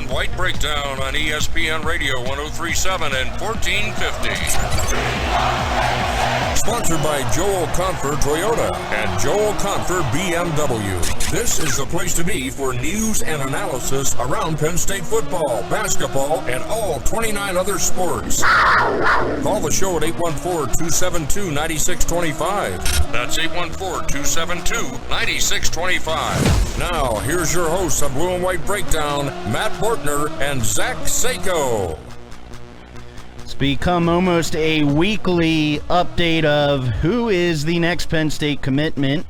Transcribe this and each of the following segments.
and White Breakdown on ESPN Radio 1037 and 1450. Sponsored by Joel Confer Toyota and Joel Confer BMW. This is the place to be for news and analysis around Penn State football, basketball, and all 29 other sports. Call the show at 814-272-9625. That's 814-272-9625. Now, here's your hosts of Blue and White Breakdown, Matt Bortner and Zach Sako. It's become almost a weekly update of who is the next Penn State commitment,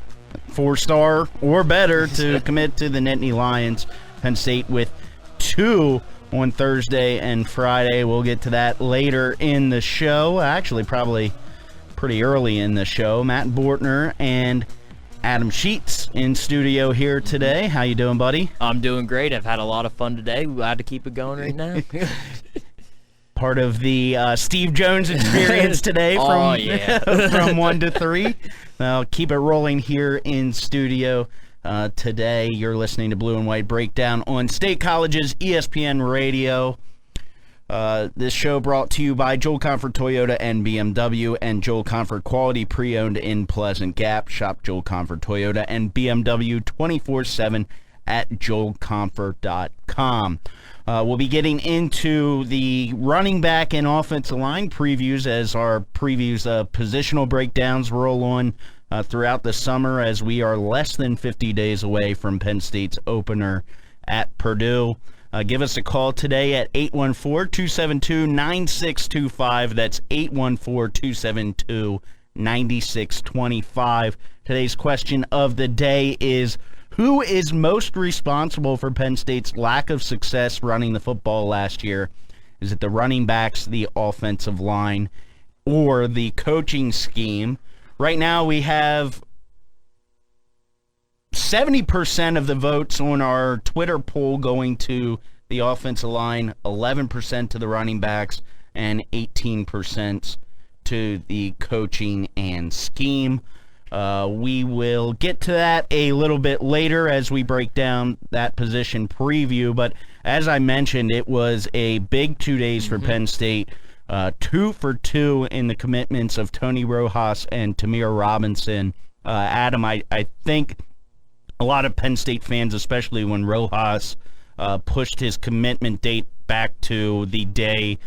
4-star or better, to commit to the Nittany Lions. Penn State with 2 on Thursday and Friday. We'll get to that later in the show. Actually, probably pretty early in the show. Matt Bortner and Adam Sheetz in studio here today. How you doing, buddy? I'm doing great. I've had a lot of fun today. We're glad to keep it going right now. Part of the Steve Jones experience today from 1 to 3. Now, keep it rolling here in studio today. You're listening to Blue and White Breakdown on State College's ESPN Radio. This show brought to you by Joel Confer Toyota and BMW and Joel Confer Quality Pre-Owned in Pleasant Gap. Shop Joel Confer Toyota and BMW 24/7 at joelconfer.com. We'll be getting into the running back and offensive line previews as our previews of positional breakdowns roll on throughout the summer, as we are less than 50 days away from Penn State's opener at Purdue. Give us a call today at 814-272-9625. That's 814-272-9625. Today's question of the day is, who is most responsible for Penn State's lack of success running the football last year? Is it the running backs, the offensive line, or the coaching scheme? Right now we have 70% of the votes on our Twitter poll going to the offensive line, 11% to the running backs, and 18% to the coaching and scheme. We will get to that a little bit later as we break down that position preview. But as I mentioned, it was a big 2 days for Penn State. 2 for 2 in the commitments of Tony Rojas and Tamir Robinson. Adam, I think a lot of Penn State fans, especially when Rojas pushed his commitment date back to the day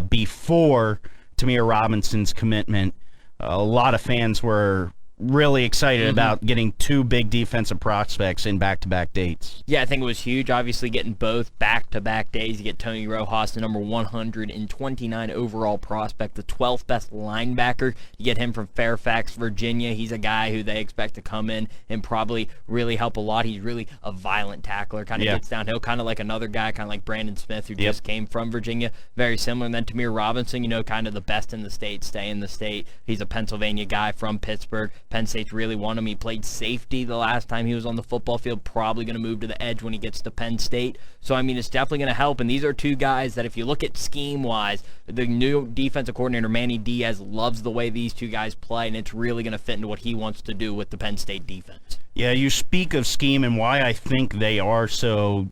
before Tamir Robinson's commitment, a lot of fans were really excited about getting 2 big defensive prospects in back-to-back dates. Yeah, I think it was huge. Obviously, getting both back-to-back days. You get Tony Rojas, the number 129 overall prospect, the 12th best linebacker. You get him from Fairfax, Virginia. He's a guy who they expect to come in and probably really help a lot. He's really a violent tackler, kind of gets downhill, kind of like another guy, kind of like Brandon Smith, who just came from Virginia. Very similar. And then Tamir Robinson, kind of the best in the state, stay in the state. He's a Pennsylvania guy from Pittsburgh. Penn State's really want him. He played safety the last time he was on the football field, probably going to move to the edge when he gets to Penn State. So, it's definitely going to help. And these are 2 guys that if you look at scheme-wise, the new defensive coordinator, Manny Diaz, loves the way these 2 guys play, and it's really going to fit into what he wants to do with the Penn State defense. Yeah, you speak of scheme and why I think they are so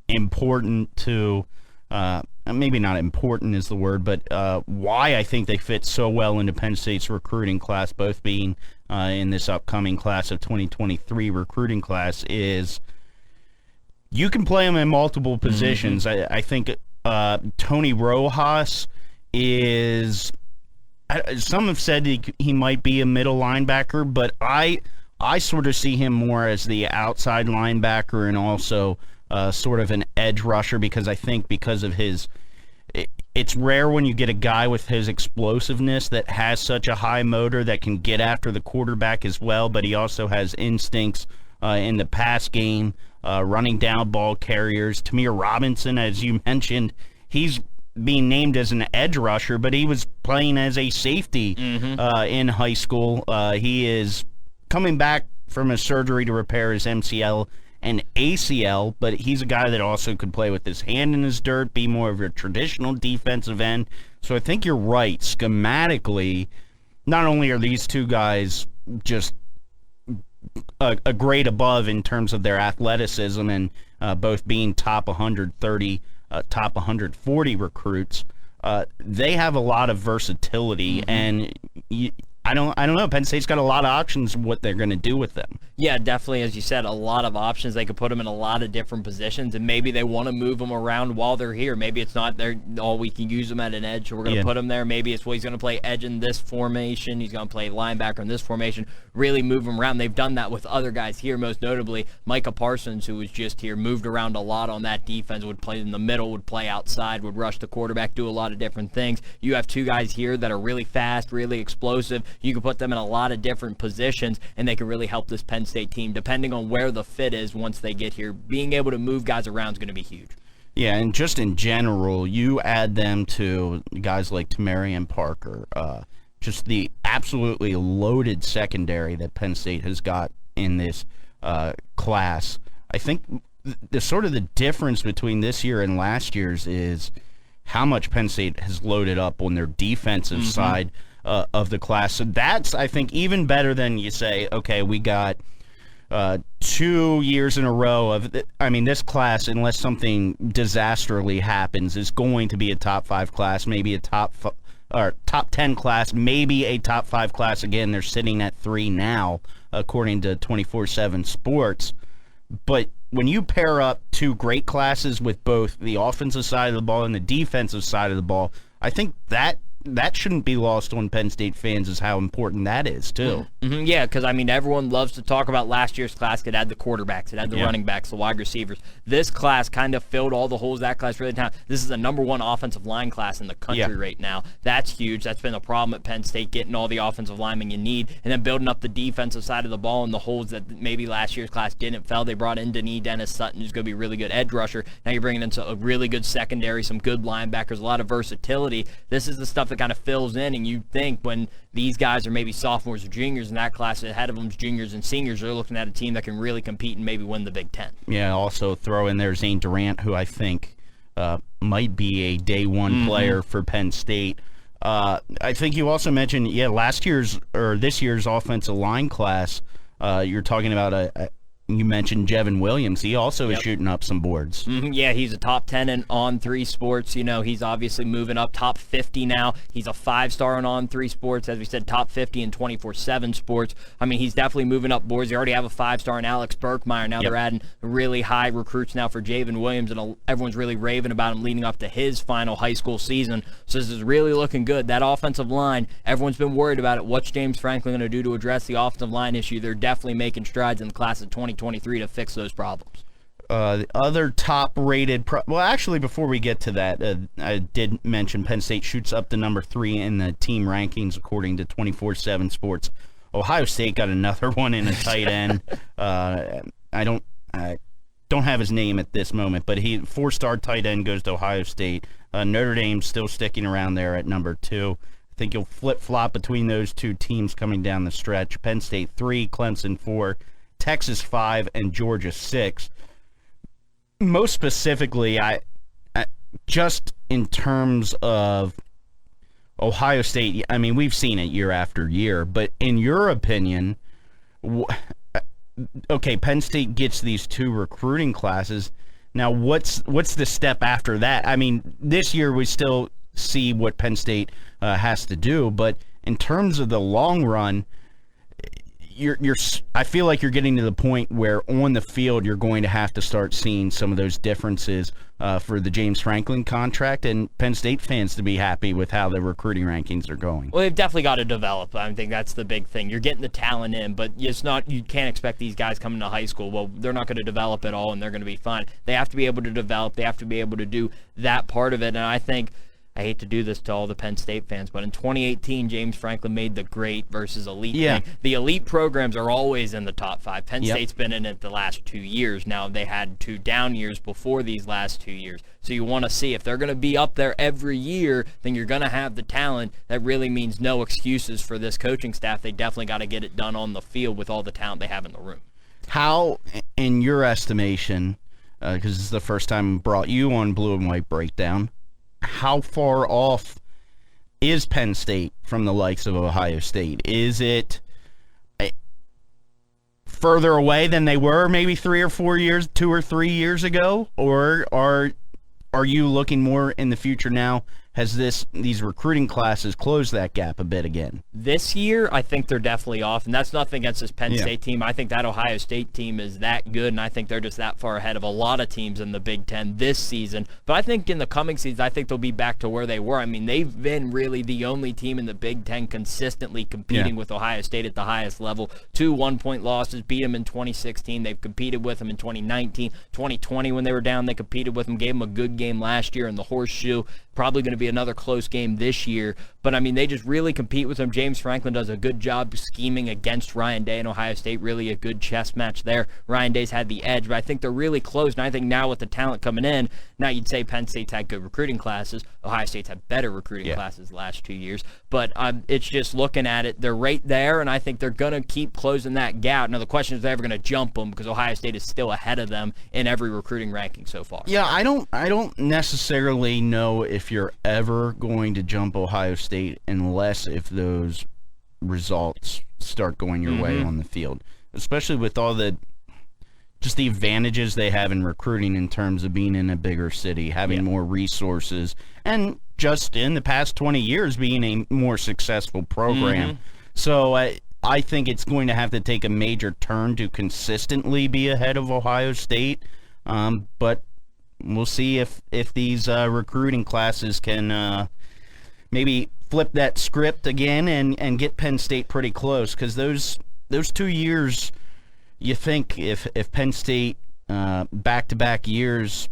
important to maybe not important is the word, but why I think they fit so well into Penn State's recruiting class, both being in this upcoming class of 2023 recruiting class, is you can play them in multiple positions. I think Tony Rojas is, some have said he might be a middle linebacker, but I sort of see him more as the outside linebacker and also sort of an edge rusher, because I think because of his, it's rare when you get a guy with his explosiveness that has such a high motor that can get after the quarterback as well, but he also has instincts in the pass game, running down ball carriers. Tamir Robinson, as you mentioned, he's being named as an edge rusher, but he was playing as a safety in high school. He is coming back from a surgery to repair his MCL and ACL, but he's a guy that also could play with his hand in his dirt, be more of a traditional defensive end. So I think you're right. Schematically, not only are these 2 guys just a grade above in terms of their athleticism and both being top 130, top 140 recruits. They have a lot of versatility, and I don't know. Penn State's got a lot of options what they're going to do with them. Yeah, definitely. As you said, a lot of options. They could put them in a lot of different positions, and maybe they want to move them around while they're here. Maybe it's not we can use them at an edge, so we're going to put them there. Maybe it's he's going to play edge in this formation. He's going to play linebacker in this formation. Really move them around. They've done that with other guys here, most notably Micah Parsons, who was just here, moved around a lot on that defense, would play in the middle, would play outside, would rush the quarterback, do a lot of different things. You have two guys here that are really fast, really explosive. You can put them in a lot of different positions, and they can really help this Penn State team, depending on where the fit is once they get here. Being able to move guys around is going to be huge. Yeah, and just in general, you add them to guys like Tamarian Parker, just the absolutely loaded secondary that Penn State has got in this class. I think the difference between this year and last year's is how much Penn State has loaded up on their defensive side of the class. So that's, I think, even better than you say, okay, we got 2 years in a row of, this class, unless something disastrously happens, is going to be a top 5 class, maybe a top 10 class, maybe a top 5 class. Again, they're sitting at 3 now, according to 24/7 Sports. But when you pair up 2 great classes with both the offensive side of the ball and the defensive side of the ball, I think that shouldn't be lost on Penn State fans, is how important that is, too. Yeah, because, everyone loves to talk about last year's class. It had the quarterbacks, it had the running backs, the wide receivers. This class kind of filled all the holes that class really did. This is the number 1 offensive line class in the country right now. That's huge. That's been a problem at Penn State, getting all the offensive linemen you need, and then building up the defensive side of the ball and the holes that maybe last year's class didn't fill. They brought in Dennis Sutton, who's going to be a really good edge rusher. Now you're bringing in a really good secondary, some good linebackers, a lot of versatility. This is the stuff that kind of fills in, and you think when these guys are maybe sophomores or juniors in that class, ahead of them juniors and seniors, they're looking at a team that can really compete and maybe win the Big Ten. Yeah, also throw in there Zane Durant, who I think might be a day 1 player for Penn State. I think you also mentioned, this year's offensive line class. You're talking about you mentioned Jevin Williams. He also is shooting up some boards. Yeah, he's a top 10 in On3 Sports. He's obviously moving up, top 50 now. He's a 5-star in On3 Sports. As we said, top 50 in 24/7 Sports. He's definitely moving up boards. They already have a 5-star in Alex Burkmeyer. Now they're adding really high recruits now for Jevin Williams, and everyone's really raving about him leading up to his final high school season. So this is really looking good. That offensive line, everyone's been worried about it. What's James Franklin going to do to address the offensive line issue? They're definitely making strides in the class of 2023 to fix those problems. The other top-rated actually, before we get to that, I did mention Penn State shoots up to number 3 in the team rankings according to 24/7 Sports. Ohio State got another one in a tight end. I don't have his name at this moment, but he 4-star tight end goes to Ohio State. Notre Dame's still sticking around there at number 2. I think you'll flip-flop between those 2 teams coming down the stretch. Penn State 3, Clemson 4, Texas 5, and Georgia 6. Most specifically, I just in terms of Ohio State, we've seen it year after year, but in your opinion, okay, Penn State gets these 2 recruiting classes. Now, what's the step after that? This year we still see what Penn State has to do, but in terms of the long run, I feel like you're getting to the point where on the field you're going to have to start seeing some of those differences for the James Franklin contract, and Penn State fans to be happy with how the recruiting rankings are going. Well, they've definitely got to develop. I think that's the big thing. You're getting the talent in, but you can't expect these guys coming to high school. Well, they're not going to develop at all, and they're going to be fine. They have to be able to develop. They have to be able to do that part of it, and I think I hate to do this to all the Penn State fans, but in 2018, James Franklin made the great versus elite thing. The elite programs are always in the top 5. Penn State's been in it the last 2 years. Now, they had 2 down years before these last 2 years. So you want to see if they're going to be up there every year, then you're going to have the talent. That really means no excuses for this coaching staff. They definitely got to get it done on the field with all the talent they have in the room. How, in your estimation, because this is the first time I brought you on Blue and White Breakdown, how far off is Penn State from the likes of Ohio State? Is it further away than they were maybe 2 or 3 years ago, or are you looking more in the future now? Has these recruiting classes closed that gap a bit again? This year, I think they're definitely off, and that's nothing against this Penn State team. I think that Ohio State team is that good, and I think they're just that far ahead of a lot of teams in the Big Ten this season. But I think in the coming season, I think they'll be back to where they were. I mean, they've been really the only team in the Big Ten consistently competing with Ohio State at the highest level. 2 one-point losses, beat them in 2016. They've competed with them in 2019. 2020, when they were down, they competed with them, gave them a good game last year in the Horseshoe. Probably going to be another close game this year. But, I mean, they just really compete with them. James Franklin does a good job scheming against Ryan Day and Ohio State. Really a good chess match there. Ryan Day's had the edge, but I think they're really close. And I think now with the talent coming in, now you'd say Penn State's had good recruiting classes. Ohio State's had better recruiting classes the last 2 years. But it's just looking at it, they're right there, and I think they're going to keep closing that gap. Now, the question is, they're ever going to jump them, because Ohio State is still ahead of them in every recruiting ranking so far. Yeah, I don't necessarily know if you're ever going to jump Ohio State unless if those results start going your way on the field, especially with all the advantages they have in recruiting in terms of being in a bigger city, having more resources, and just in the past 20 years being a more successful program. So I think it's going to have to take a major turn to consistently be ahead of Ohio State, but we'll see if these recruiting classes can maybe flip that script again and get Penn State pretty close, because those 2 years, you think if Penn State back-to-back years,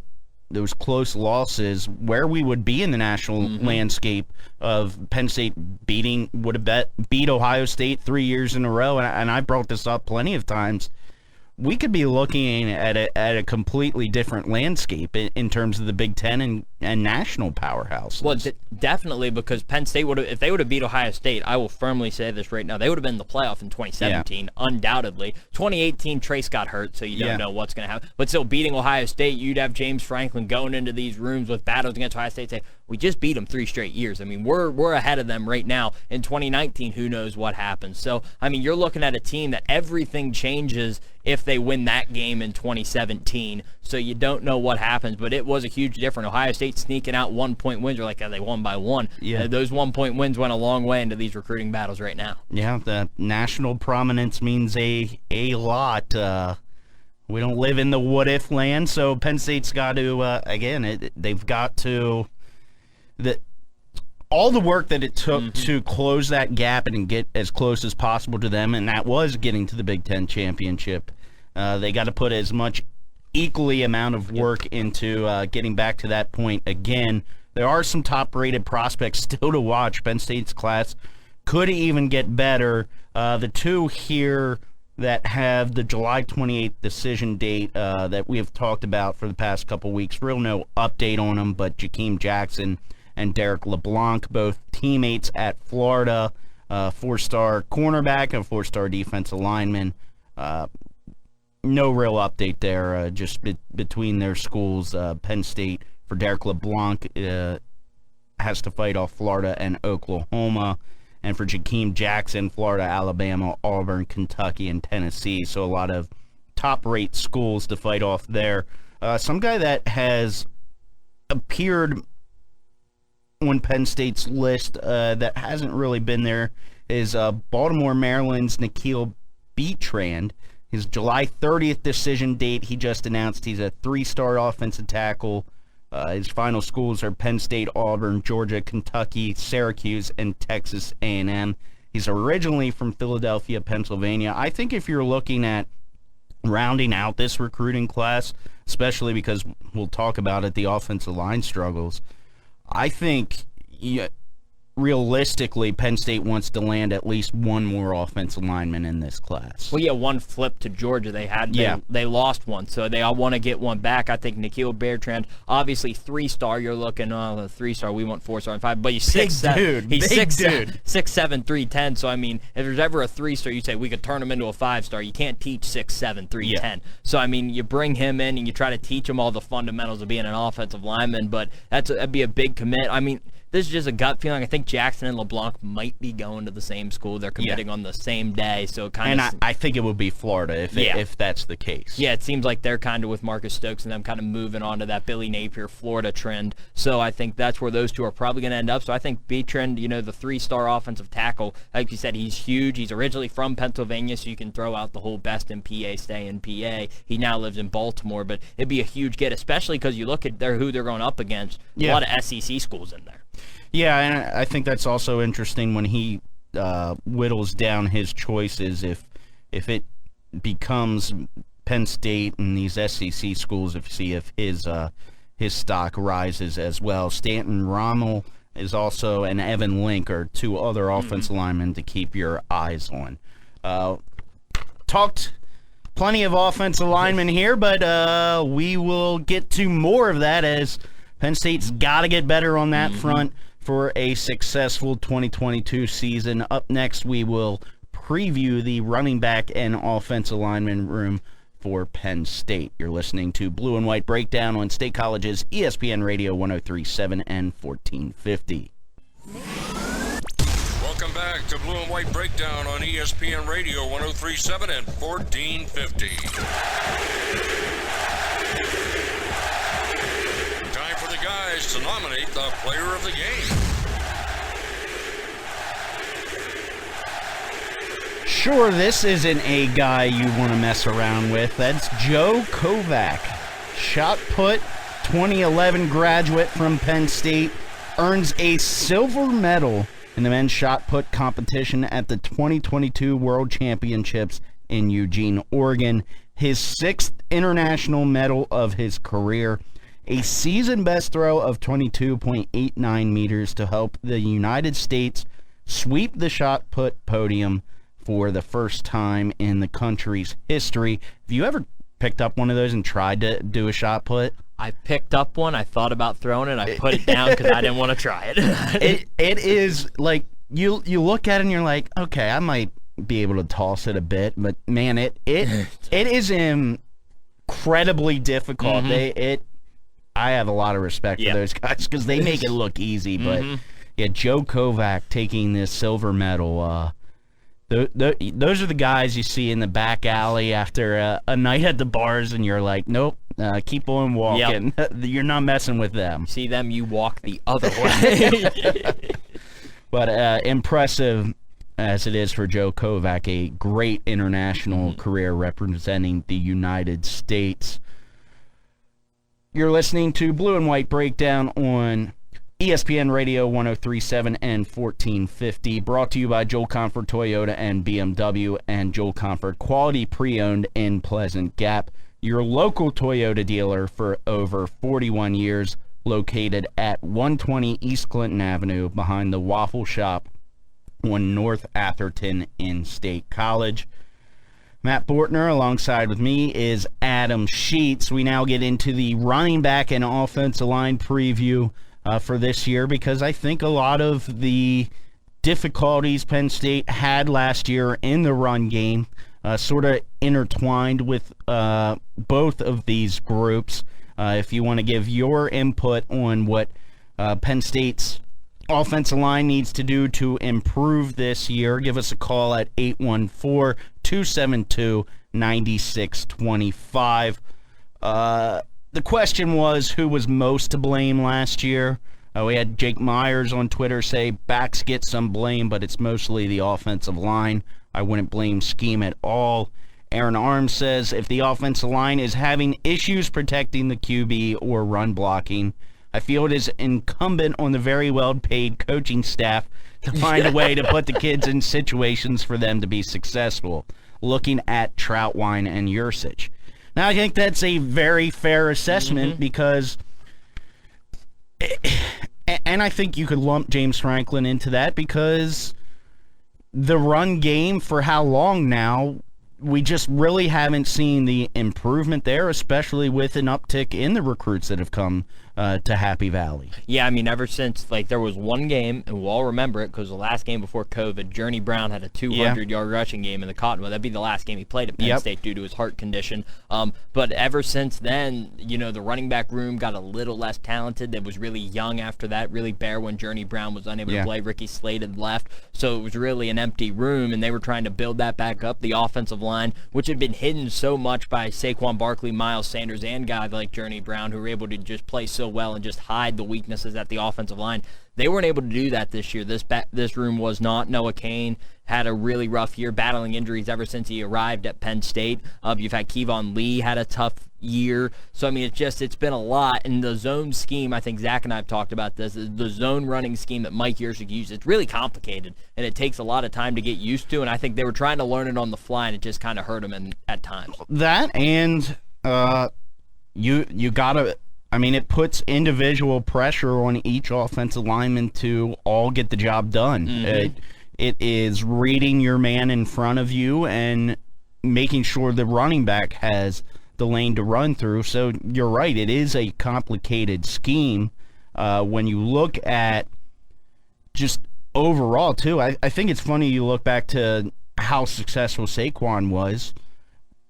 those close losses, where we would be in the national landscape of Penn State beat Ohio State 3 years in a row, and I brought this up plenty of times. We could be looking at a completely different landscape in terms of the Big Ten and national powerhouse. Well, definitely, because Penn State if they would have beat Ohio State, I will firmly say this right now, they would have been in the playoff in 2017, undoubtedly. 2018, Trace got hurt, so you don't know what's going to happen. But still, beating Ohio State, you'd have James Franklin going into these rooms with battles against Ohio State, say, we just beat them 3 straight years. I mean, we're ahead of them right now. In 2019, who knows what happens? So, I mean, you're looking at a team that everything changes if they win that game in 2017. So you don't know what happens, but it was a huge difference. Ohio State sneaking out 1-point wins. You're like, they won by 1. Yeah. Those 1-point wins went a long way into these recruiting battles right now. Yeah, the national prominence means a lot. We don't live in the what-if land, so Penn State's got to, they've got to... all the work that it took to close that gap and get as close as possible to them, and that was getting to the Big Ten championship. They got to put as much equally amount of work into getting back to that point again. There are some top-rated prospects still to watch. Penn State's class could even get better. The 2 here that have the July 28th decision date that we have talked about for the past couple weeks, real no update on them, but Jakeem Jackson and Derek LeBlanc, both teammates at Florida, 4-star cornerback and 4-star defensive lineman. No real update there, just between their schools. Penn State, for Derek LeBlanc, has to fight off Florida and Oklahoma. And for Jakeem Jackson, Florida, Alabama, Auburn, Kentucky, and Tennessee. So a lot of top-rate schools to fight off there. Some guy that has appeared on Penn State's list that hasn't really been there is Baltimore, Maryland's Nikhil Beatrand. His July 30th decision date, he just announced he's a 3-star offensive tackle. His final schools are Penn State, Auburn, Georgia, Kentucky, Syracuse, and Texas A&M. He's originally from Philadelphia, Pennsylvania. I think if you're looking at rounding out this recruiting class, especially because we'll talk about it, the offensive line struggles, I think realistically Penn State wants to land at least one more offensive lineman in this class. Well, yeah, one flip to Georgia. They lost one, so they all want to get one back. I think Nikhil Bertrand, obviously 3-star. You're looking, 3-star. We want 4-star and 5, but he's 6'7". He's 6'7", 310. So I mean, if there's ever a 3-star, you say we could turn him into a 5-star. You can't teach 6'7", 310. Yeah. So I mean, you bring him in and you try to teach him all the fundamentals of being an offensive lineman, but that'd be a big commit. I mean, this is just a gut feeling. I think think Jackson and LeBlanc might be going to the same school. They're committing on the same day, so kind of. And I think it would be Florida if that's the case. Yeah, it seems like they're kind of with Marcus Stokes and them kind of moving on to that Billy Napier Florida trend. So I think that's where those two are probably going to end up. So I think B-Trend, the 3-star offensive tackle, like you said, he's huge. He's originally from Pennsylvania, so you can throw out the whole best in PA, stay in PA. He now lives in Baltimore, but it'd be a huge get, especially because you look at who they're going up against. A lot of SEC schools in there. Yeah, and I think that's also interesting when he whittles down his choices. If it becomes Penn State and these SEC schools, if his stock rises as well. Stanton Rommel is also, and Evan Link are two other offensive linemen to keep your eyes on. Talked plenty of offensive linemen here, but we will get to more of that as Penn State's got to get better on that front for a successful 2022 season. Up next, we will preview the running back and offensive lineman room for Penn State. You're listening to Blue and White Breakdown on State College's ESPN Radio 103.7 and 1450. Welcome back to Blue and White Breakdown on ESPN Radio 103.7 and 1450. Time for the guys to nominate the player of the game. Sure, this isn't a guy you want to mess around with. That's Joe Kovac. Shot put, 2011 graduate from Penn State, earns a silver medal in the men's shot put competition at the 2022 World Championships in Eugene, Oregon. His 6th international medal of his career. A season best throw of 22.89 meters to help the United States sweep the shot put podium for the first time in the country's history. Have you ever picked up one of those and tried to do a shot put? I picked up one. I thought about throwing it. I put it down because I didn't want to try it. It is like you look at it and you're like, okay, I might be able to toss it a bit, but man, it is incredibly difficult. I have a lot of respect for those guys because they make it look easy. But yeah, Joe Kovac taking this silver medal. Those are the guys you see in the back alley after a night at the bars, and you're like, nope, keep on walking. Yep. You're not messing with them. See them, you walk the other way. But impressive as it is for Joe Kovac, a great international career representing the United States. You're listening to Blue and White Breakdown on ESPN Radio 103.7 and 1450, brought to you by Joel Comfort Toyota and BMW and Joel Comfort Quality Pre-Owned in Pleasant Gap, your local Toyota dealer for over 41 years, located at 120 East Clinton Avenue behind the Waffle Shop on North Atherton in State College. Matt Bortner, alongside with me, is Adam Sheetz. We now get into the running back and offensive line preview for this year, because I think a lot of the difficulties Penn State had last year in the run game sort of intertwined with both of these groups. If you want to give your input on what Penn State's offensive line needs to do to improve this year, give us a call at 814-272-9625. The question was, who was most to blame last year? We had Jake Myers on Twitter say backs get some blame, but it's mostly the offensive line. I wouldn't blame scheme at all. Aaron Arms says if the offensive line is having issues protecting the QB or run blocking, I feel it is incumbent on the very well-paid coaching staff to find a way to put the kids in situations for them to be successful, looking at Troutwine and Yursich. Now, I think that's a very fair assessment because, and I think you could lump James Franklin into that, because the run game for how long now we just really haven't seen the improvement there, especially with an uptick in the recruits that have come to Happy Valley. Yeah, I mean, ever since, there was one game, and we'll all remember it because the last game before COVID, Journey Brown had a 200-yard rushing game in the Cottonwood. That'd be the last game he played at Penn State due to his heart condition. But ever since then, the running back room got a little less talented. It was really young after that, really bare when Journey Brown was unable to play. Ricky Slade had left, so it was really an empty room, and they were trying to build that back up. The offensive line, which had been hidden so much by Saquon Barkley, Miles Sanders, and guys like Journey Brown, who were able to just play so well and just hide the weaknesses at the offensive line. They weren't able to do that this year. This room was not. Noah Kane had a really rough year, battling injuries ever since he arrived at Penn State. You've had Kevon Lee had a tough year. So, I mean, it's been a lot. And the zone scheme, I think Zach and I have talked about this, the zone running scheme that Mike Yersick uses, it's really complicated, and it takes a lot of time to get used to. And I think they were trying to learn it on the fly, and it just kind of hurt them at times. That and you got to... I mean, it puts individual pressure on each offensive lineman to all get the job done. It is reading your man in front of you and making sure the running back has the lane to run through. So you're right, it is a complicated scheme. When you look at just overall, too, I think it's funny you look back to how successful Saquon was.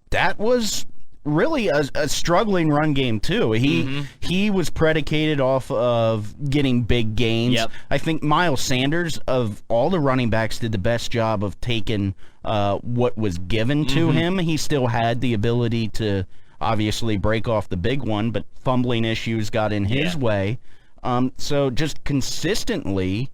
That was really a struggling run game too. He was predicated off of getting big gains. I think Miles Sanders, of all the running backs, did the best job of taking what was given to him. He still had the ability to obviously break off the big one, but fumbling issues got in his way. So just consistently,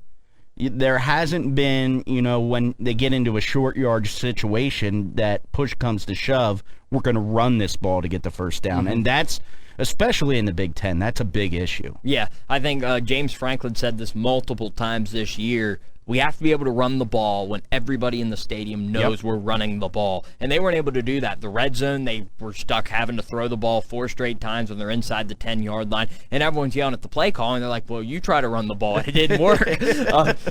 there hasn't been, when they get into a short yardage situation, that push comes to shove, we're going to run this ball to get the first down. And that's, especially in the Big Ten, that's a big issue. Yeah, I think James Franklin said this multiple times this year. We have to be able to run the ball when everybody in the stadium knows we're running the ball. And they weren't able to do that. The red zone, they were stuck having to throw the ball 4 straight times when they're inside the 10-yard line. And everyone's yelling at the play call, and they're like, well, you try to run the ball. And it didn't work.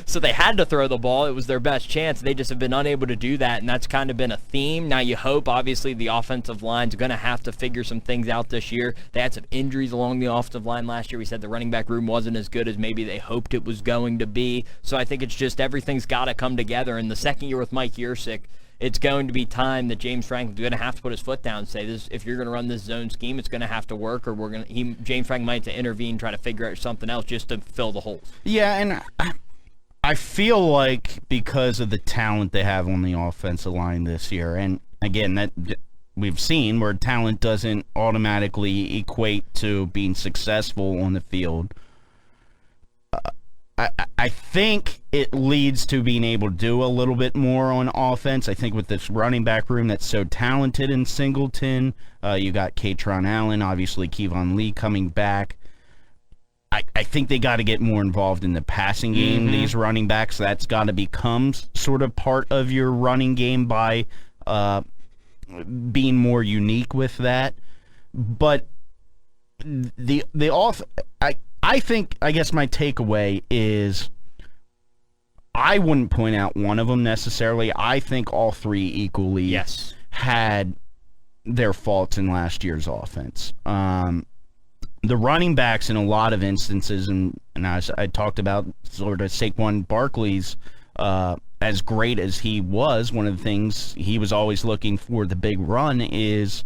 So they had to throw the ball. It was their best chance. They just have been unable to do that, and that's kind of been a theme. Now you hope, obviously, the offensive line's going to have to figure some things out this year. They had some injuries along the offensive line last year. We said the running back room wasn't as good as maybe they hoped it was going to be. So I think it's just everything's got to come together. In the second year with Mike Yersick, it's going to be time that James Franklin's going to have to put his foot down and say, "This, if you're going to run this zone scheme, it's going to have to work, or James Franklin might have to intervene, try to figure out something else just to fill the holes." Yeah, and I feel like because of the talent they have on the offensive line this year, and again, that we've seen where talent doesn't automatically equate to being successful on the field. I think it leads to being able to do a little bit more on offense. I think with this running back room that's so talented in Singleton, you got Katron Allen, obviously Kevon Lee coming back. I think they got to get more involved in the passing game, these running backs. That's got to become sort of part of your running game by being more unique with that. But I guess my takeaway is I wouldn't point out one of them necessarily. I think all three equally had their faults in last year's offense. The running backs in a lot of instances, and as I talked about sort of Saquon Barkley's, as great as he was, one of the things he was always looking for the big run is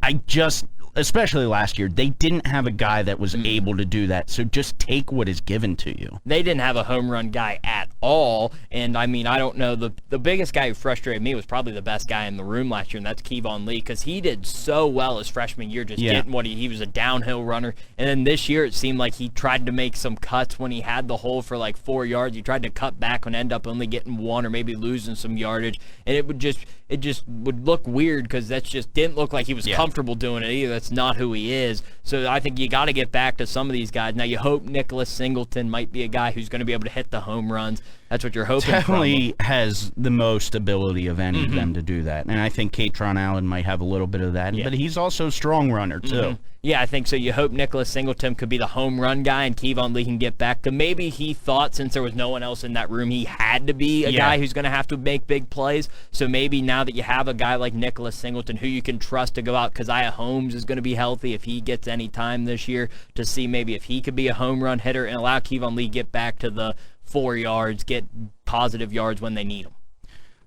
I just, especially last year, they didn't have a guy that was able to do that. So just take what is given to you. They didn't have a home run guy at all. And, I mean, I don't know. The biggest guy who frustrated me was probably the best guy in the room last year, and that's Kevon Lee, because he did so well his freshman year just getting what he was a downhill runner. And then this year it seemed like he tried to make some cuts when he had the hole for like 4 yards. He tried to cut back and end up only getting 1 or maybe losing some yardage. And it just would look weird because that just didn't look like he was comfortable doing it either. That's not who he is. So I think you got to get back to some of these guys. Now you hope Nicholas Singleton might be a guy who's going to be able to hit the home runs. That's what you're hoping definitely has the most ability of any of them to do that. And I think Katron Allen might have a little bit of that, but he's also a strong runner, too. Yeah, I think so. You hope Nicholas Singleton could be the home run guy and Kevon Lee can get back. Because maybe he thought since there was no one else in that room, he had to be a guy who's going to have to make big plays. So maybe now that you have a guy like Nicholas Singleton who you can trust to go out, Keziah Holmes is going to be healthy if he gets any time this year, to see maybe if he could be a home run hitter and allow Kevon Lee get back to the 4 yards, get positive yards when they need them.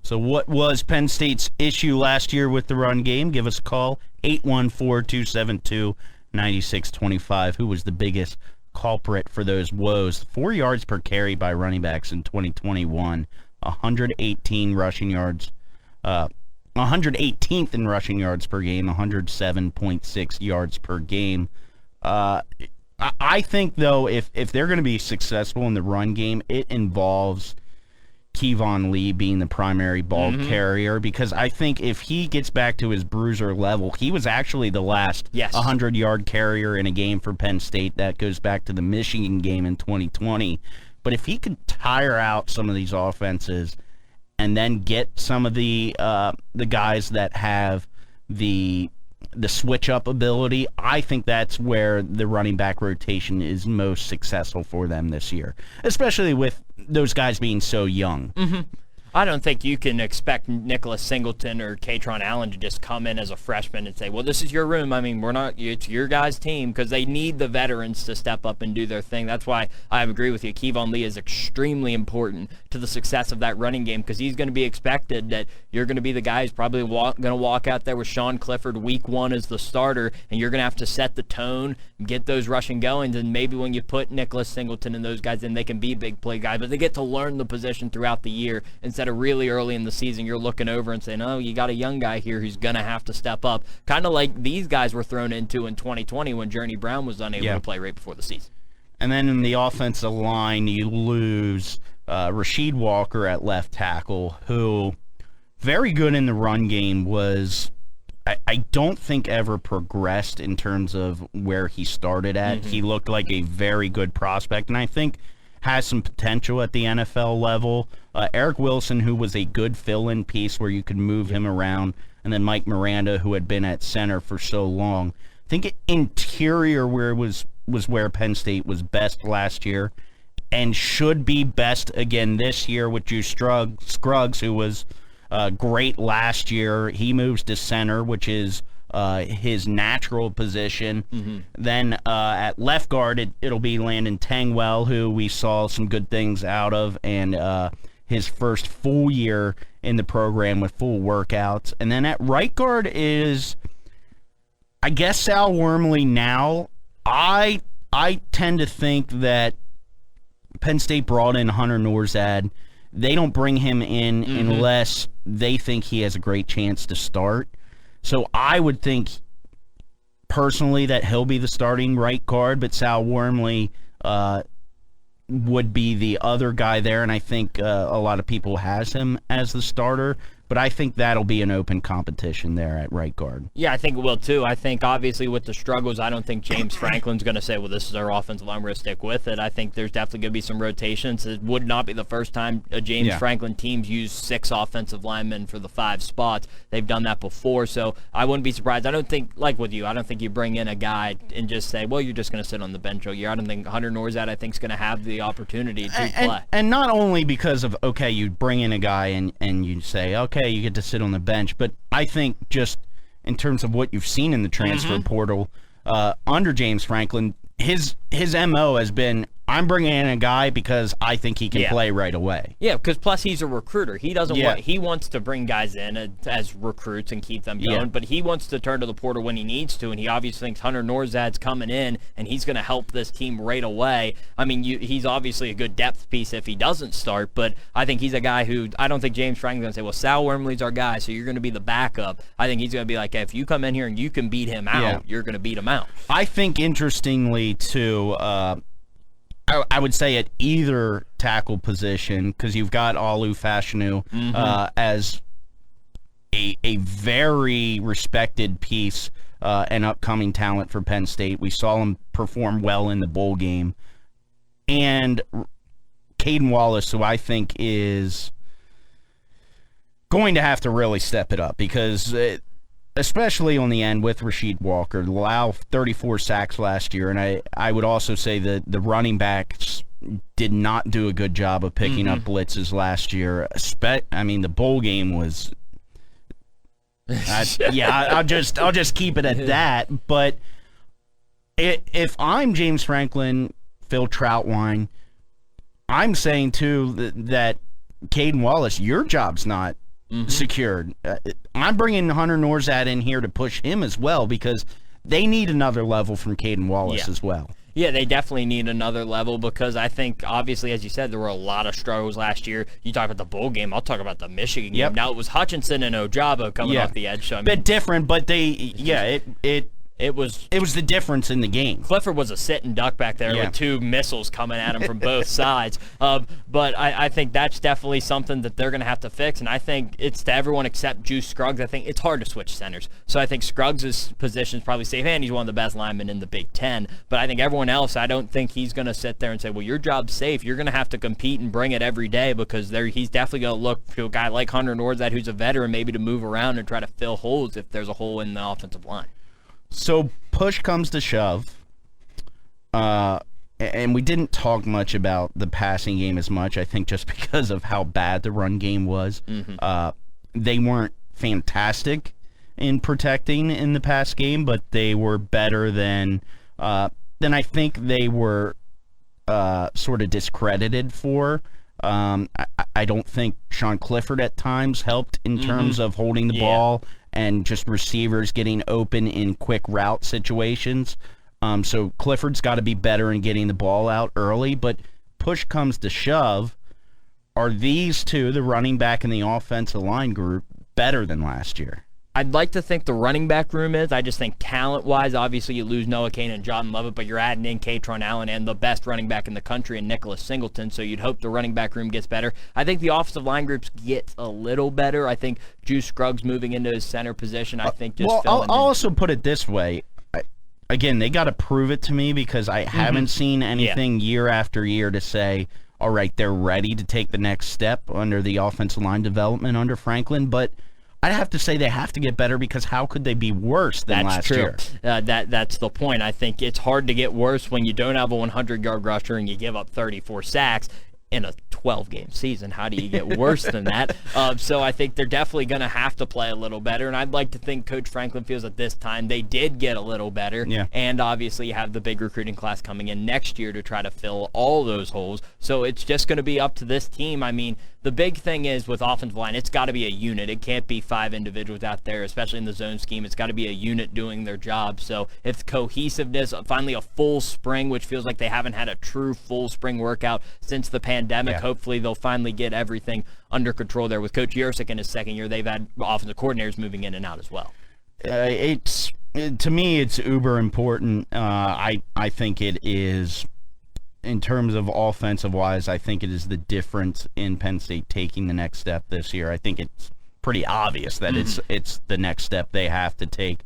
So what was Penn State's issue last year with the run game? Give us a call, 814-272-9625. Who was the biggest culprit for those woes? 4 yards per carry by running backs in 2021, 118 rushing yards, 118th in rushing yards per game, 107.6 yards per game. I think, though, if they're going to be successful in the run game, it involves Kevon Lee being the primary ball carrier, because I think if he gets back to his bruiser level, he was actually the last 100-yard carrier in a game for Penn State. That goes back to the Michigan game in 2020. But if he could tire out some of these offenses and then get some of the guys that have the switch-up ability, I think that's where the running back rotation is most successful for them this year, especially with those guys being so young. I don't think you can expect Nicholas Singleton or Katron Allen to just come in as a freshman and say, well, this is your room. I mean, it's your guys' team, because they need the veterans to step up and do their thing. That's why I agree with you. Kevon Lee is extremely important to the success of that running game, because he's going to be expected that you're going to be the guy who's probably going to walk out there with Sean Clifford week 1 as the starter, and you're going to have to set the tone, get those rushing goings, and maybe when you put Nicholas Singleton and those guys in, they can be big play guys, but they get to learn the position throughout the year instead of really early in the season you're looking over and saying, oh, you got a young guy here who's going to have to step up, kind of like these guys were thrown into in 2020 when Journey Brown was unable to play right before the season. And then in the offensive line, you lose Rasheed Walker at left tackle, who very good in the run game, was I don't think ever progressed in terms of where he started at. He looked like a very good prospect, and I think has some potential at the NFL level. Eric Wilson, who was a good fill-in piece where you could move him around, and then Mike Miranda, who had been at center for so long. I think interior was where Penn State was best last year and should be best again this year with Juice Scruggs, who was great last year. He moves to center, which is his natural position. Then at left guard, it'll be Landon Tangwell, who we saw some good things out of, and his first full year in the program with full workouts. And then at right guard is, I guess, Sal Wormley now. I tend to think that Penn State brought in Hunter Norzad. They don't bring him in unless they think he has a great chance to start. So I would think, personally, that he'll be the starting right guard, but Sal Wormley would be the other guy there, and I think a lot of people has him as the starter. But I think that'll be an open competition there at right guard. Yeah, I think it will too. I think obviously with the struggles, I don't think James Franklin's going to say, well, this is our offensive line, we're going to stick with it. I think there's definitely going to be some rotations. It would not be the first time a James Franklin team's used 6 offensive linemen for the 5 spots. They've done that before, so I wouldn't be surprised. I don't think, like with you, I don't think you bring in a guy and just say, well, you're just going to sit on the bench all year. I don't think Hunter Norzad, I think, is going to have the opportunity to play. And not only because of, okay, you bring in a guy and you say, okay, you get to sit on the bench, but I think just in terms of what you've seen in the transfer portal under James Franklin, his MO has been, I'm bringing in a guy because I think he can play right away. Yeah, because plus he's a recruiter. He doesn't want, he wants to bring guys in as recruits and keep them going, but he wants to turn to the portal when he needs to, and he obviously thinks Hunter Norzad's coming in and he's going to help this team right away. I mean, he's obviously a good depth piece if he doesn't start, but I think he's a guy who, I don't think James Franklin's going to say, well, Sal Wormley's our guy, so you're going to be the backup. I think he's going to be like, hey, if you come in here and you can beat him out, you're going to beat him out. I think, interestingly, too, I would say at either tackle position, because you've got Alu Fashanu as a very respected piece and upcoming talent for Penn State. We saw him perform well in the bowl game. And Caden Wallace, who I think is going to have to really step it up because, especially on the end with Rasheed Walker, allow 34 sacks last year, and I would also say that the running backs did not do a good job of picking up blitzes last year. The bowl game was, I'll just keep it at that. But if I'm James Franklin, Phil Troutwine, I'm saying too that Caden Wallace, your job's not secured. I'm bringing Hunter Norzad in here to push him as well because they need another level from Caden Wallace as well. Yeah, they definitely need another level because I think, obviously, as you said, there were a lot of struggles last year. You talk about the bowl game. I'll talk about the Michigan game. Now, it was Hutchinson and Ojabo coming off the edge. So, I mean, bit different, but it was the difference in the game. Clifford was a sit and duck back there with two missiles coming at him from both sides. But I think that's definitely something that they're going to have to fix. And I think it's to everyone except Juice Scruggs. I think it's hard to switch centers. So I think Scruggs' position is probably safe, and he's one of the best linemen in the Big Ten. But I think everyone else, I don't think he's going to sit there and say, well, your job's safe. You're going to have to compete and bring it every day because he's definitely going to look to a guy like Hunter Norzad, who's a veteran, maybe to move around and try to fill holes if there's a hole in the offensive line. So push comes to shove, and we didn't talk much about the passing game as much, I think just because of how bad the run game was. They weren't fantastic in protecting in the pass game, but they were better than I think they were sort of discredited for. I don't think Sean Clifford at times helped in terms of holding the ball and just receivers getting open in quick route situations. So Clifford's got to be better in getting the ball out early, but push comes to shove. Are these two, the running back and the offensive line group, better than last year? I'd like to think the running back room is. I just think talent-wise, obviously you lose Noah Cain and John Lovett, but you're adding in Katron Allen and the best running back in the country in Nicholas Singleton, so you'd hope the running back room gets better. I think the offensive line groups get a little better. I think Juice Scruggs moving into his center position, I think just I'll also put it this way. Again, they got to prove it to me because I haven't seen anything year after year to say, all right, they're ready to take the next step under the offensive line development under Franklin, but I'd have to say they have to get better because how could they be worse than last year? That's the point. I think it's hard to get worse when you don't have a 100-yard rusher and you give up 34 sacks in a 12-game season. How do you get worse than that? So I think they're definitely going to have to play a little better, and I'd like to think Coach Franklin feels at this time they did get a little better, and obviously you have the big recruiting class coming in next year to try to fill all those holes. So it's just going to be up to this team. I mean, the big thing is with offensive line, it's got to be a unit. It can't be 5 individuals out there, especially in the zone scheme. It's got to be a unit doing their job. So if cohesiveness, finally a full spring, which feels like they haven't had a true full spring workout since the pandemic, hopefully they'll finally get everything under control there. With Coach Yersick in his second year, they've had offensive coordinators moving in and out as well. To me, it's uber important. I think it is. In terms of offensive-wise, I think it is the difference in Penn State taking the next step this year. I think it's pretty obvious that it's the next step they have to take.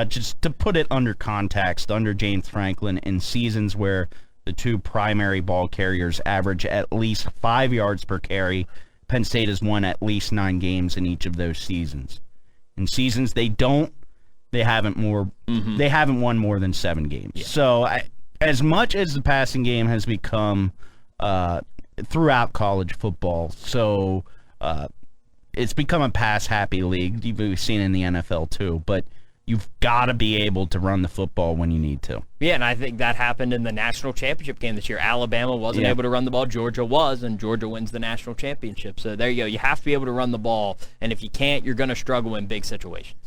Just to put it under context, under James Franklin, in seasons where the two primary ball carriers average at least 5 yards per carry, Penn State has won at least 9 games in each of those seasons. In seasons they haven't won more than 7 games. Yeah. So as much as the passing game has become throughout college football, so it's become a pass-happy league. You've seen it in the NFL too, but you've got to be able to run the football when you need to. Yeah, and I think that happened in the national championship game this year. Alabama wasn't able to run the ball. Georgia was, and Georgia wins the national championship. So there you go. You have to be able to run the ball, and if you can't, you're going to struggle in big situations.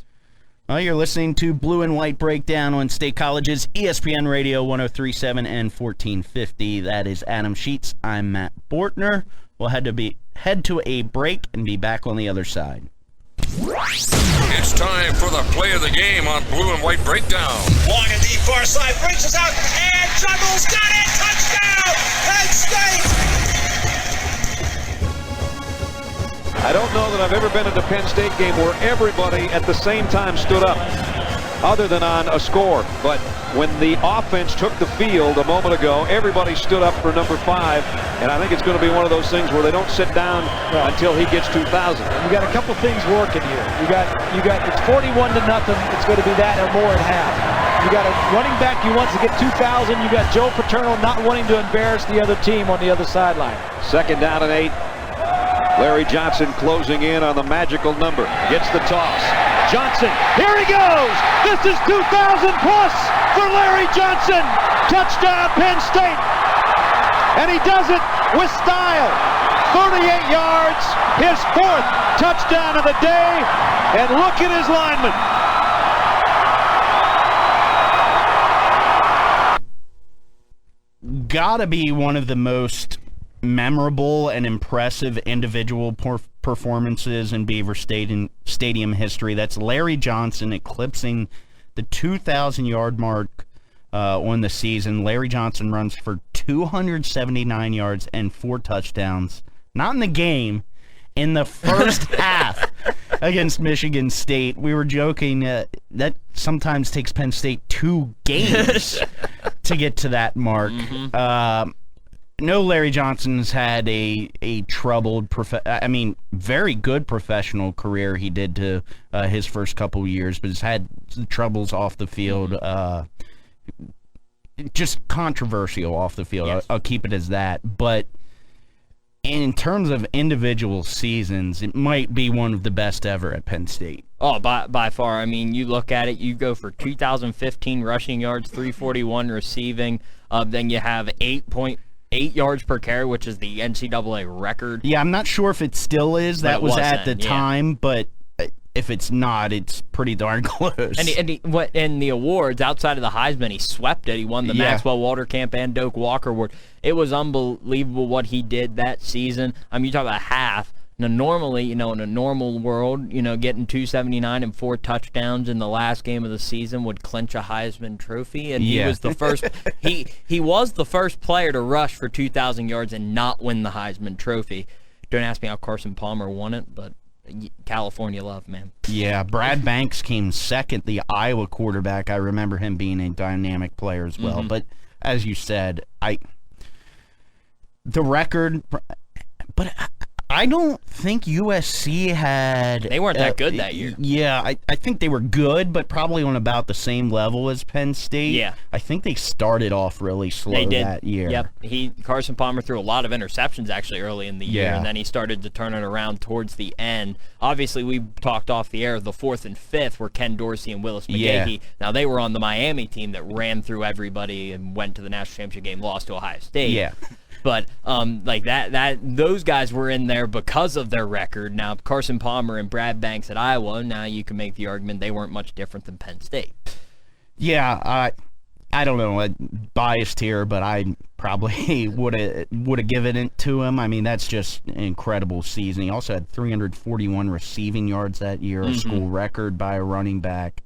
Well, you're listening to Blue and White Breakdown on State College's ESPN Radio 103.7 and 1450. That is Adam Sheetz. I'm Matt Bortner. We'll head to a break and be back on the other side. It's time for the play of the game on Blue and White Breakdown. Long and deep far side, brings us out, and juggles, got it, touchdown, Penn State! I don't know that I've ever been at a Penn State game where everybody at the same time stood up, other than on a score. But when the offense took the field a moment ago, everybody stood up for number 5, and I think it's going to be one of those things where they don't sit down until he gets 2,000. You got a couple things working here. You got it's 41-0. It's going to be that or more at half. You got a running back who wants to get 2,000. You got Joe Paterno not wanting to embarrass the other team on the other sideline. 2nd down and 8. Larry Johnson closing in on the magical number. Gets the toss. Johnson, here he goes! This is 2,000 plus for Larry Johnson! Touchdown, Penn State! And he does it with style. 38 yards, his 4th touchdown of the day, and look at his lineman. Gotta be one of the most memorable and impressive individual performances in Beaver Stadium history. That's Larry Johnson eclipsing the 2,000-yard mark on the season. Larry Johnson runs for 279 yards and 4 touchdowns. Not in the game, in the first half against Michigan State. We were joking that sometimes takes Penn State 2 games to get to that mark. No, Larry Johnson's had a troubled, very good professional career. He did to his first couple of years, but has had troubles off the field. Just controversial off the field. Yes. I'll keep it as that. But in terms of individual seasons, it might be one of the best ever at Penn State. Oh, by far. I mean, you look at it, you go for 2,015 rushing yards, 341 receiving. Then you have 8 yards per carry, which is the NCAA record. Yeah, I'm not sure if it still is. That was at the yeah. time, but if it's not, it's pretty darn close. And the awards, outside of the Heisman, he swept it. He won the Maxwell Waltercamp and Doak Walker Award. It was unbelievable what he did that season. I mean, you talk about half. Now, normally, in a normal world, getting 279 and 4 touchdowns in the last game of the season would clinch a Heisman Trophy, and he was the first. he was the first player to rush for 2,000 yards and not win the Heisman Trophy. Don't ask me how Carson Palmer won it, but California love, man. Yeah, Brad Banks came second, the Iowa quarterback. I remember him being a dynamic player as well. But as you said, the record, but I don't think USC had... They weren't that good that year. Yeah, I think they were good, but probably on about the same level as Penn State. Yeah. I think they started off really slow that year. Yep. Carson Palmer threw a lot of interceptions actually early in the year, and then he started to turn it around towards the end. Obviously, we talked off the air, the 4th and 5th were Ken Dorsey and Willis McGahee. Yeah. Now, they were on the Miami team that ran through everybody and went to the national championship game, lost to Ohio State. Yeah. But those guys were in there because of their record. Now, Carson Palmer and Brad Banks at Iowa, now you can make the argument they weren't much different than Penn State. Yeah, I don't know, I'm biased here, but I probably would have given it to him. I mean, that's just an incredible season. He also had 341 receiving yards that year, a school record by a running back.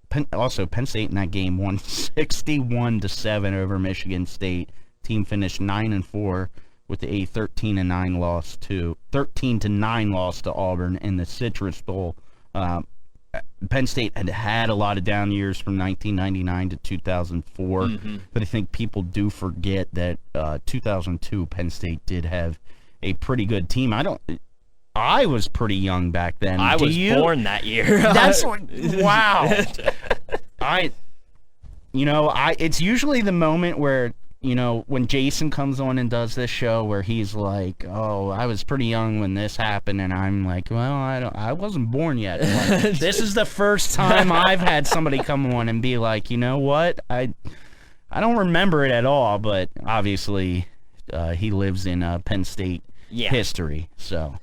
Penn State in that game won 61-7 over Michigan State. Team finished 9-4 with a 13-9 loss to Auburn in the Citrus Bowl. Penn State had a lot of down years from 1999 to 2004, but I think people do forget that 2002 Penn State did have a pretty good team. I was pretty young back then. I was born that year. That's wow. It's usually the moment where, when Jason comes on and does this show where he's like, oh, I was pretty young when this happened, and I'm like, well, I wasn't born yet. Like, this is the first time I've had somebody come on and be like, you know what? I don't remember it at all, but obviously he lives in Penn State history, so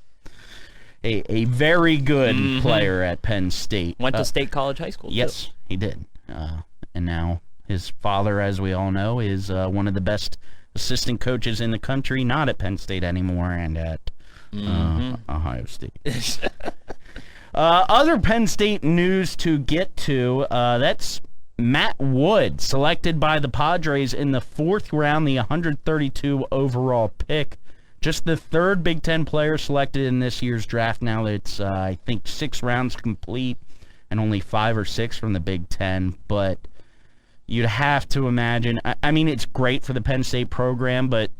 a very good player at Penn State. Went to State College High School, yes, too. He did. And now his father, as we all know, is one of the best assistant coaches in the country, not at Penn State anymore, and at Ohio State. Other Penn State news to get to, that's Matt Wood, selected by the Padres in the 4th round, the 132 overall pick. Just the 3rd Big Ten player selected in this year's draft. Now it's, I think, 6 rounds complete and only 5 or 6 from the Big Ten, but you'd have to imagine. I mean, it's great for the Penn State program, but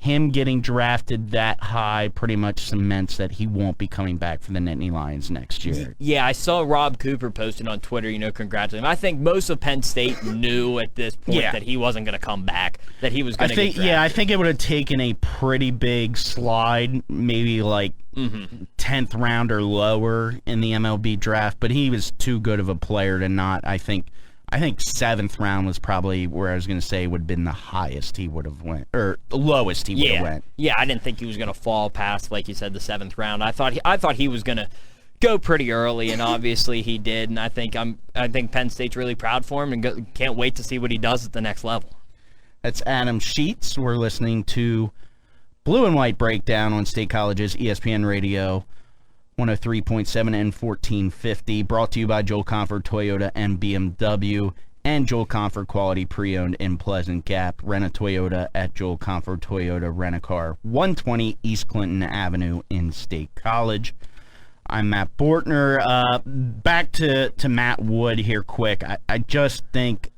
him getting drafted that high pretty much cements that he won't be coming back for the Nittany Lions next year. Yeah, I saw Rob Cooper posting on Twitter, congratulating him. I think most of Penn State knew at this point that he wasn't going to come back, that he was going to get drafted. Yeah, I think it would have taken a pretty big slide, maybe like 10th round or lower in the MLB draft, but he was too good of a player to not, I think 7th round was probably where I was going to say would have been the highest he would have went, or the lowest he would have went. Yeah, I didn't think he was going to fall past, like you said, the 7th round. I thought he was going to go pretty early, and obviously he did. And I think Penn State's really proud for him, and can't wait to see what he does at the next level. That's Adam Sheetz. We're listening to Blue and White Breakdown on State College's ESPN Radio 103.7 and 1450, brought to you by Joel Confer Toyota and BMW, and Joel Confer Quality Pre-Owned in Pleasant Gap. Rent a Toyota at Joel Confer Toyota Rent-A-Car, 120 East Clinton Avenue in State College. I'm Matt Bortner. Back to Matt Wood here quick. I just think,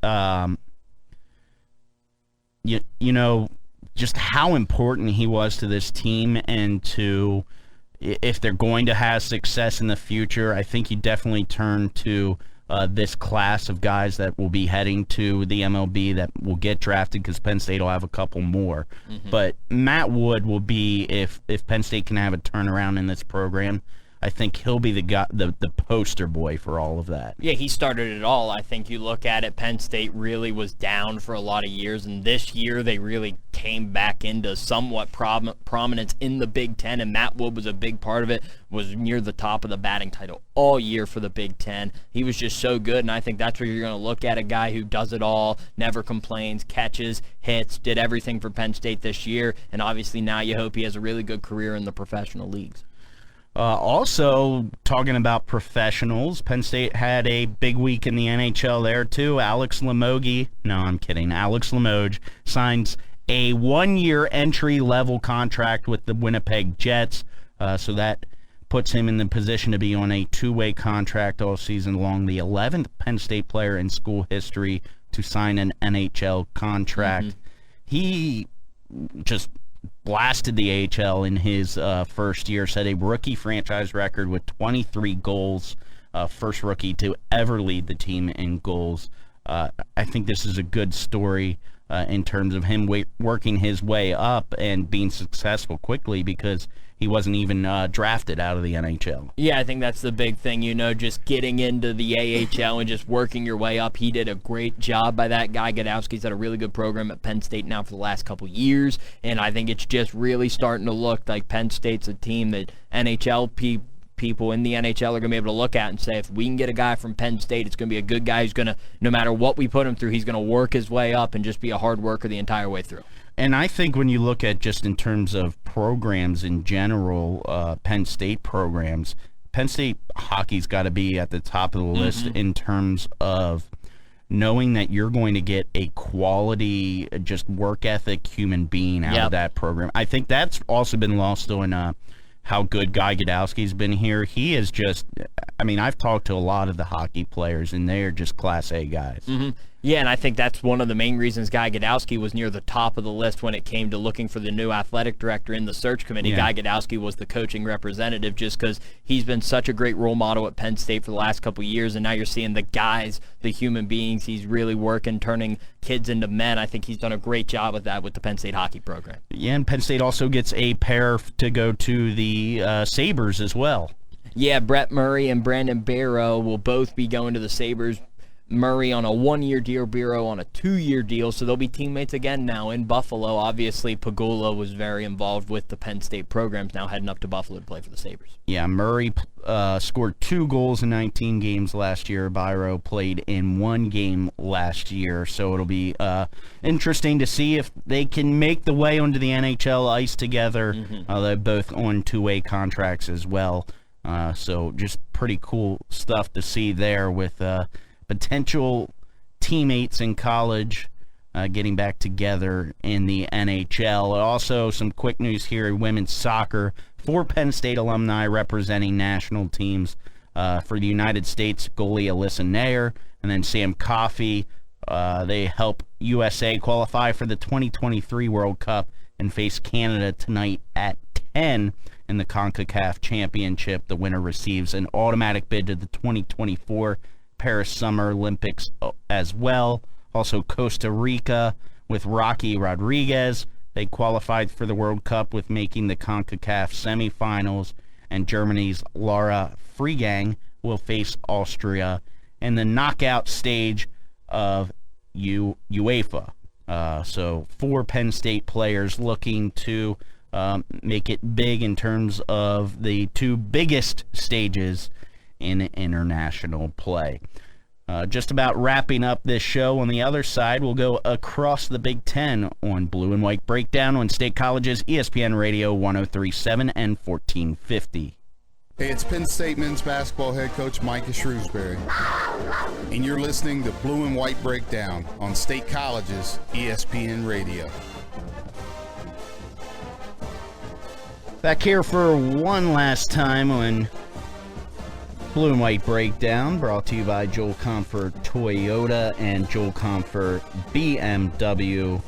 just how important he was to this team, and to, if they're going to have success in the future, I think you definitely turn to this class of guys that will be heading to the MLB that will get drafted, because Penn State will have a couple more. But Matt Wood will be, if Penn State can have a turnaround in this program, I think he'll be the guy, the poster boy for all of that. Yeah, he started it all. I think you look at it, Penn State really was down for a lot of years, and this year they really came back into somewhat prominence in the Big Ten, and Matt Wood was a big part of it, was near the top of the batting title all year for the Big Ten. He was just so good, and I think that's where you're going to look at a guy who does it all, never complains, catches, hits, did everything for Penn State this year, and obviously now you hope he has a really good career in the professional leagues. Also, talking about professionals, Penn State had a big week in the NHL there, too. Alex Limoges signs a 1-year entry-level contract with the Winnipeg Jets, so that puts him in the position to be on a 2-way contract all season long, the 11th Penn State player in school history to sign an NHL contract. He just blasted the AHL in his first year, set a rookie franchise record with 23 goals, first rookie to ever lead the team in goals. I think this is a good story in terms of him working his way up and being successful quickly, because he wasn't even drafted out of the NHL. Yeah, I think that's the big thing, just getting into the AHL and just working your way up. He did a great job by that guy. Gadowski's had a really good program at Penn State now for the last couple years, and I think it's just really starting to look like Penn State's a team that NHL people in the NHL are going to be able to look at and say, if we can get a guy from Penn State, it's going to be a good guy who's going to, no matter what we put him through, he's going to work his way up and just be a hard worker the entire way through. And I think when you look at just in terms of programs in general, Penn State programs, Penn State hockey's got to be at the top of the list in terms of knowing that you're going to get a quality, just work ethic human being out of that program. I think that's also been lost though in how good Guy Gadowski's been here. He is just, I've talked to a lot of the hockey players, and they're just Class A guys. Yeah, and I think that's one of the main reasons Guy Gadowski was near the top of the list when it came to looking for the new athletic director in the search committee. Guy Gadowski was the coaching representative, just because he's been such a great role model at Penn State for the last couple of years, and now you're seeing the guys, the human beings. He's really working, turning kids into men. I think he's done a great job with that with the Penn State hockey program. Yeah, and Penn State also gets a pair to go to the Sabres as well. Yeah, Brett Murray and Brandon Barrow will both be going to the Sabres. Murray on a 1-year deal, Barrow on a 2-year deal, so they'll be teammates again now in Buffalo. Obviously, Pagula was very involved with the Penn State programs, now heading up to Buffalo to play for the Sabres. Yeah, Murray scored 2 goals in 19 games last year. Barrow played in 1 game last year, so it'll be interesting to see if they can make the way onto the NHL ice together. They're both on 2-way contracts as well, so just pretty cool stuff to see there with potential teammates in college getting back together in the NHL. Also, some quick news here in women's soccer. 4 Penn State alumni representing national teams for the United States, goalie Alyssa Nair, and then Sam Coffey, They help USA qualify for the 2023 World Cup and face Canada tonight at 10 in the CONCACAF Championship. The winner receives an automatic bid to the 2024 Paris Summer Olympics as well. Also, Costa Rica with Rocky Rodriguez. They qualified for the World Cup with making the CONCACAF semifinals. And Germany's Lara Freigang will face Austria in the knockout stage of UEFA. So 4 Penn State players looking to make it big in terms of the 2 biggest stages in international play. Just about wrapping up this show. On the other side, we'll go across the Big Ten on Blue and White Breakdown on State College's ESPN Radio 103.7 and 1450. Hey, it's Penn State men's basketball head coach Micah Shrewsbury, and you're listening to Blue and White Breakdown on State College's ESPN Radio. Back here for one last time on Blue and White Breakdown, brought to you by Joel Comfort Toyota and Joel Comfort BMW.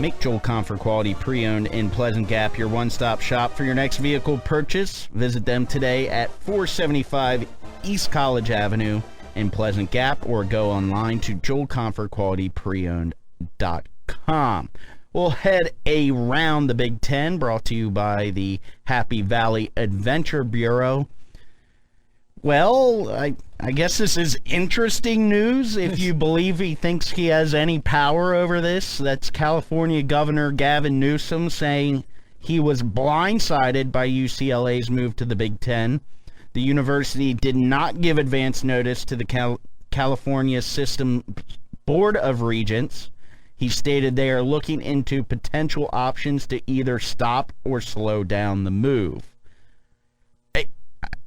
Make Joel Comfort Quality Pre-Owned in Pleasant Gap your one-stop shop for your next vehicle purchase. Visit them today at 475 East College Avenue in Pleasant Gap, or go online to joelcomfortqualitypreowned.com. We'll head around the Big Ten, brought to you by the Happy Valley Adventure Bureau. Well, I guess this is interesting news if you believe he thinks he has any power over this. That's California Governor Gavin Newsom saying he was blindsided by UCLA's move to the Big Ten. The university did not give advance notice to the California System Board of Regents. He stated they are looking into potential options to either stop or slow down the move.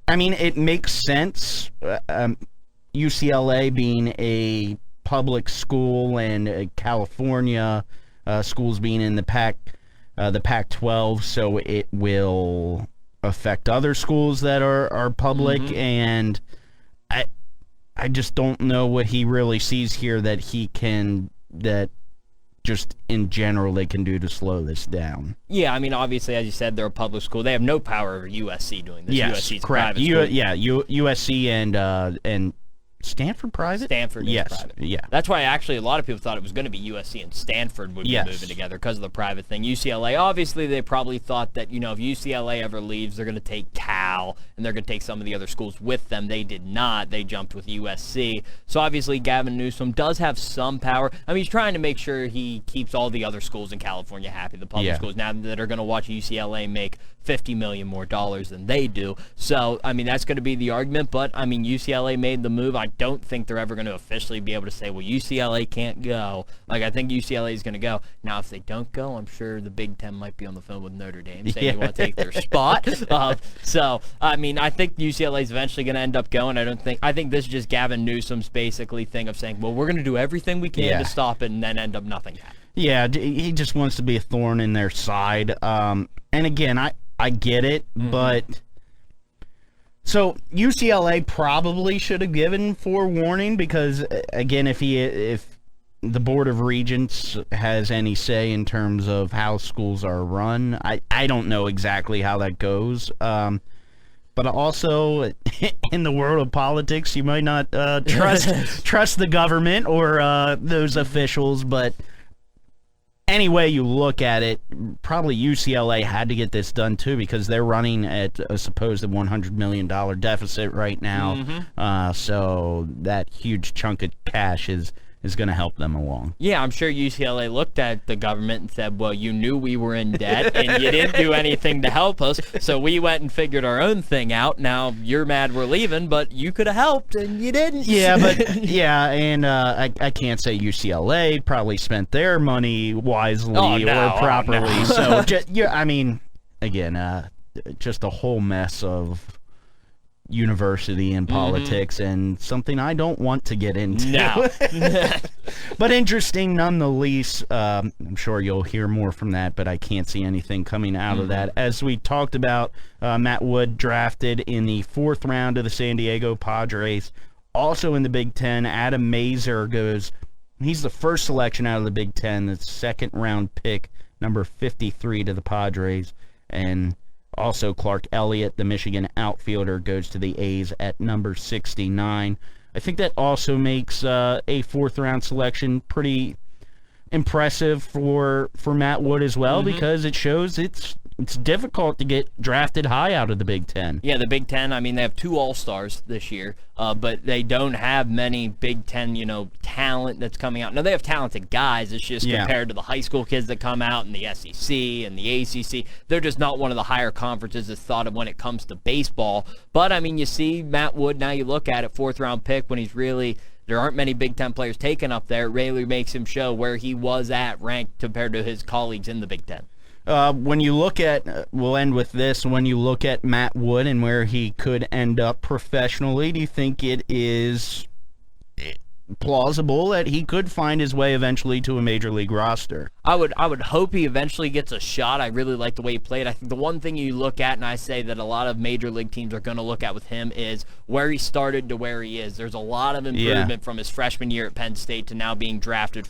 I mean, it makes sense. UCLA being a public school and California schools being in the Pac-12, so it will affect other schools that are public. Mm-hmm. And I just don't know what he really sees here that just in general they can do to slow this down. Yeah, I mean, obviously, as you said, they're a public school. They have no power over USC doing this. Yes, USC's correct. A private school. USC and Stanford private? Stanford is private. Yeah. That's why actually a lot of people thought it was going to be USC and Stanford would be moving together because of the private thing. UCLA, obviously, they probably thought that, if UCLA ever leaves, they're going to take Cal and they're going to take some of the other schools with them. They did not. They jumped with USC. So obviously Gavin Newsom does have some power. I mean, he's trying to make sure he keeps all the other schools in California happy, the public schools now that are going to watch UCLA make $50 million more than they do. So, I mean, that's going to be the argument. But, I mean, UCLA made the move. I don't think they're ever going to officially be able to say, well, UCLA can't go. Like, I think UCLA is going to go. Now, if they don't go, I'm sure the Big Ten might be on the phone with Notre Dame saying they want to take their spot. So, I mean, I think UCLA is eventually going to end up going. I think this is just Gavin Newsom's basically thing of saying, well, we're going to do everything we can to stop it and then end up nothing happening. Yeah, he just wants to be a thorn in their side. And again, I get it, but so UCLA probably should have given forewarning because, again, if the Board of Regents has any say in terms of how schools are run, I don't know exactly how that goes. But also, in the world of politics, you might not trust the government or those officials, but any way you look at it, probably UCLA had to get this done too because they're running at a supposed $100 million deficit right now. Mm-hmm. So that huge chunk of cash is going to help them along. Yeah, I'm sure UCLA looked at the government and said, well, you knew we were in debt and you didn't do anything to help us, so we went and figured our own thing out. Now you're mad we're leaving, but you could have helped and you didn't. Yeah, and I can't say UCLA probably spent their money wisely or properly. So, I mean, again, just a whole mess of university and politics and something I don't want to get into. No. But interesting nonetheless. I'm sure you'll hear more from that, but I can't see anything coming out of that. As we talked about, Matt Wood drafted in the 4th round of the San Diego Padres Also in the Big Ten, Adam Mazer he's the first selection out of the Big Ten, the second-round pick, number 53 to the Padres. And also Clark Elliott, the Michigan outfielder, goes to the A's at number 69. I think that also makes a fourth-round selection pretty impressive for Matt Wood as well, because it shows it's difficult to get drafted high out of the Big Ten. Yeah, the Big Ten, I mean, they have 2 All-Stars this year, but they don't have many Big Ten, talent that's coming out. Now, they have talented guys. It's just compared to the high school kids that come out in the SEC and the ACC, they're just not one of the higher conferences that's thought of when it comes to baseball. But, I mean, you see Matt Wood, now you look at it, fourth-round pick, when he's really – there aren't many Big Ten players taken up there. It really makes him show where he was at ranked compared to his colleagues in the Big Ten. When you look at, we'll end with this, when you look at Matt Wood and where he could end up professionally, do you think it is plausible that he could find his way eventually to a major league roster? I would hope he eventually gets a shot. I really like the way he played. I think the one thing you look at, and I say that a lot of major league teams are going to look at with him, is where he started to where he is. There's a lot of improvement from his freshman year at Penn State to now being drafted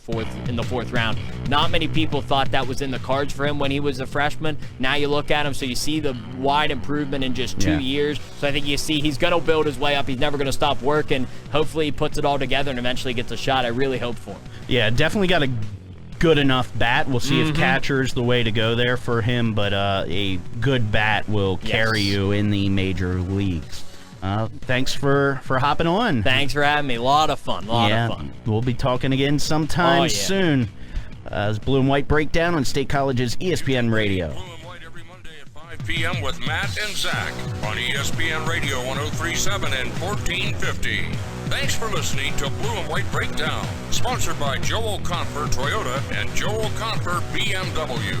in the fourth round. Not many people thought that was in the cards for him when he was a freshman. Now you look at him, so you see the wide improvement in just 2 years. So I think you see he's going to build his way up. He's never going to stop working. Hopefully he puts it all together and eventually gets a shot. I really hope for him. Yeah, definitely got a good enough bat. We'll see if catcher's the way to go there for him, but a good bat will carry you in the major leagues. Thanks for hopping on. Thanks for having me. A lot of fun. We'll be talking again sometime soon. It's Blue and White Breakdown on State College's ESPN Radio. Blue and White every Monday at 5 p.m. with Matt and Zach on ESPN Radio 103.7 and 1450. Thanks for listening to Blue and White Breakdown, sponsored by Joel Confer Toyota and Joel Confer BMW.